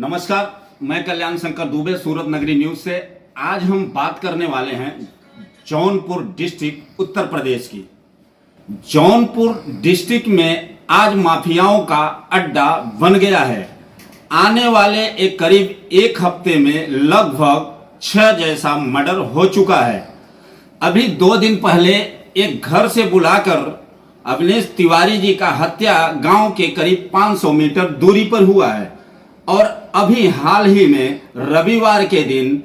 नमस्कार, मैं कल्याण शंकर दुबे, सूरत नगरी न्यूज से। आज हम बात करने वाले हैं जौनपुर डिस्ट्रिक्ट उत्तर प्रदेश की। जौनपुर डिस्ट्रिक्ट में आज माफियाओं का अड्डा बन गया है। आने वाले करीब एक हफ्ते में लगभग 6 जैसा मर्डर हो चुका है। अभी 2 दिन पहले एक घर से बुलाकर अवनीश तिवारी जी का हत्या गांव के करीब 500 मीटर दूरी पर हुआ है और अभी हाल ही में रविवार के दिन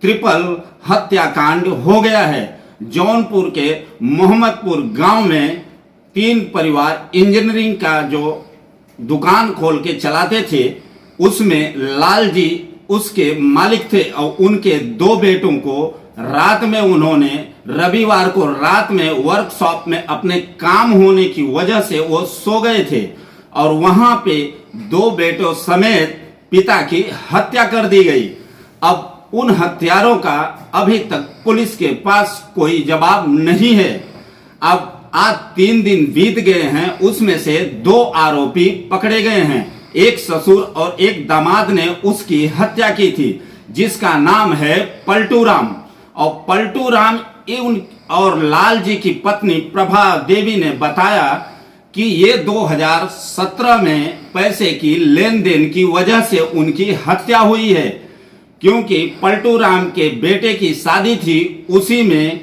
ट्रिपल हत्याकांड हो गया है। जौनपुर के मोहम्मदपुर गांव में 3 परिवार इंजीनियरिंग का जो दुकान खोल के चलाते थे, उसमें लाल जी उसके मालिक थे और उनके 2 बेटों को रात में उन्होंने रविवार को रात में वर्कशॉप में अपने काम होने की वजह से वो सो गए थे और वहां पे 2 बेटों समेत पिता की हत्या कर दी गई। अब उन हत्यारों का अभी तक पुलिस के पास कोई जवाब नहीं है। अब आज 3 दिन बीत गए हैं, उसमें से 2 आरोपी पकड़े गए हैं। एक ससुर और एक दामाद ने उसकी हत्या की थी, जिसका नाम है पलटू राम। और पलटू राम और लाल जी की पत्नी प्रभा देवी ने बताया कि ये 2017 में पैसे की लेन देन की वजह से उनकी हत्या हुई है, क्योंकि पलटू राम के बेटे की शादी थी। उसी में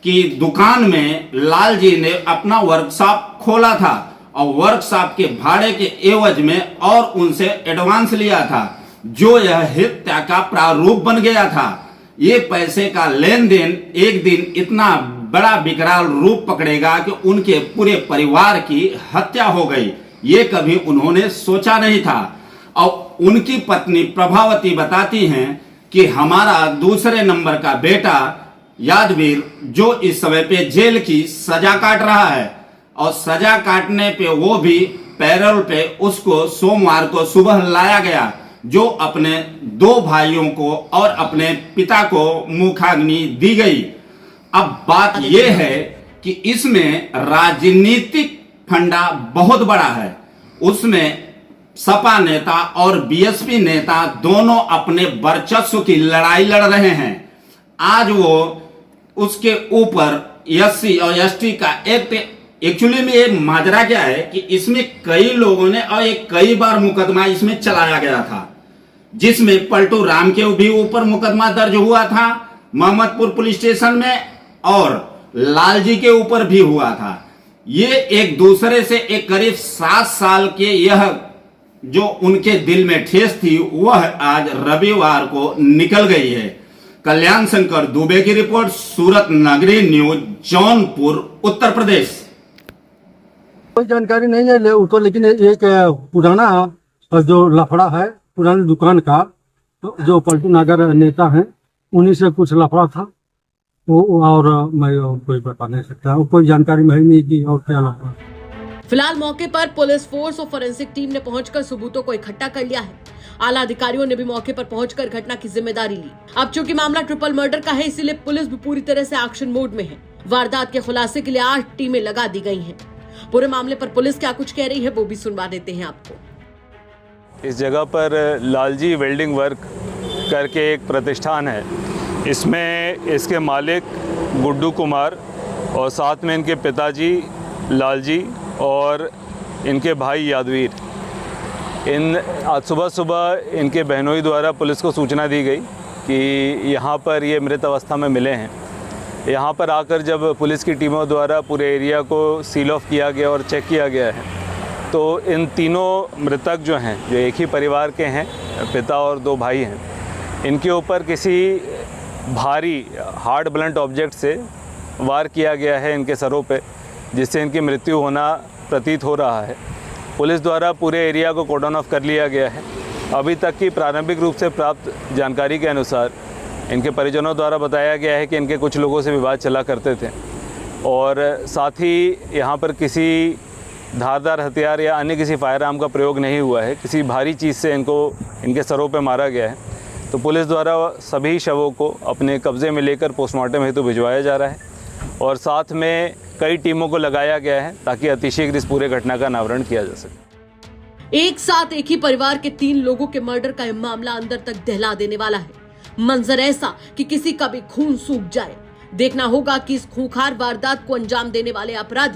की दुकान में लाल जी ने अपना वर्कशॉप खोला था और वर्कशॉप के भाड़े के एवज में और उनसे एडवांस लिया था, जो यह हत्या का प्रारूप बन गया था। ये पैसे का लेन देन एक दिन इतना बड़ा विकराल रूप पकड़ेगा कि उनके पूरे परिवार की हत्या हो गई, ये कभी उन्होंने सोचा नहीं था। और उनकी पत्नी प्रभावती बताती हैं कि हमारा दूसरे नंबर का बेटा यादवीर, जो इस समय पे जेल की सजा काट रहा है और सजा काटने पे वो भी पैरोल पे, उसको सोमवार को सुबह लाया गया, जो अपने 2 भाइयों को और अपने पिता को मुखाग्नि दी गई। अब बात यह है कि इसमें राजनीतिक फंडा बहुत बड़ा है। उसमें सपा नेता और बीएसपी नेता दोनों अपने वर्चस्व की लड़ाई लड़ रहे हैं। आज वो उसके ऊपर एससी और एसटी का एक्चुअली में ये माजरा क्या है कि इसमें कई लोगों ने और कई बार मुकदमा इसमें चलाया गया था, जिसमें पलटू राम के भी ऊपर मुकदमा दर्ज हुआ था मोहम्मदपुर पुलिस स्टेशन में और लाल जी के ऊपर भी हुआ था। ये एक दूसरे से करीब 7 साल के यह जो उनके दिल में ठेस थी, वह आज रविवार को निकल गई है। कल्याण शंकर दुबे की रिपोर्ट, सूरत नगरी न्यूज, जौनपुर, उत्तर प्रदेश। कोई जानकारी नहीं है उसको, लेकिन एक पुराना जो लफड़ा है पुरानी दुकान का, तो जो पलटू नगर नेता हैं उन्हीं से कुछ लफड़ा था वो, और मैं कोई बता नहीं सकता, कोई जानकारी में नहीं कि और क्या लफड़ा। फिलहाल मौके पर पुलिस फोर्स और फोरेंसिक टीम ने पहुंचकर सबूतों को इकट्ठा कर लिया है। आला अधिकारियों ने भी मौके पर पहुंचकर घटना की जिम्मेदारी ली। अब चूंकि मामला ट्रिपल मर्डर का है, इसीलिए पुलिस भी पूरी तरह से एक्शन मोड में है। वारदात के खुलासे के लिए 8 टीमें लगा दी गई हैं। पूरे मामले पर पुलिस क्या कुछ कह रही है वो भी सुनवा देते हैं आपको। इस जगह पर लालजी वेल्डिंग वर्क करके एक प्रतिष्ठान है। इसमें इसके मालिक गुड्डू कुमार और साथ में इनके पिताजी लालजी और इनके भाई यादवीर। आज सुबह इनके बहनोई द्वारा पुलिस को सूचना दी गई कि यहाँ पर ये मृत अवस्था में मिले हैं। यहाँ पर आकर जब पुलिस की टीमों द्वारा पूरे एरिया को सील ऑफ किया गया और चेक किया गया है, तो इन तीनों मृतक जो हैं, जो एक ही परिवार के हैं, पिता और 2 भाई हैं, इनके ऊपर किसी भारी हार्ड ब्लंट ऑब्जेक्ट से वार किया गया है इनके सरों पे, जिससे इनकी मृत्यु होना प्रतीत हो रहा है। पुलिस द्वारा पूरे एरिया को कॉर्डन ऑफ कर लिया गया है। अभी तक की प्रारंभिक रूप से प्राप्त जानकारी के अनुसार इनके परिजनों द्वारा बताया गया है कि इनके कुछ लोगों से विवाद चला करते थे और साथ ही यहाँ पर किसी धारदार हथियार या अन्य किसी फायर आर्म का प्रयोग नहीं हुआ है। किसी भारी चीज़ से इनके सरों पे मारा गया है। तो पुलिस द्वारा सभी शवों को अपने कब्ज़े में लेकर पोस्टमार्टम हेतु भिजवाया जा रहा है और साथ में कई टीमों को लगाया गया है ताकि अतिशीघ्र इस पूरे घटना का अनावरण किया जा सके। एक साथ एक ही परिवार के 3 लोगों के मर्डर का यह मामला अंदर तक दहला देने वाला है। मंजर ऐसा कि किसी का भी खून सूख जाए। देखना होगा कि इस खूंखार वारदात को अंजाम देने वाले अपराधी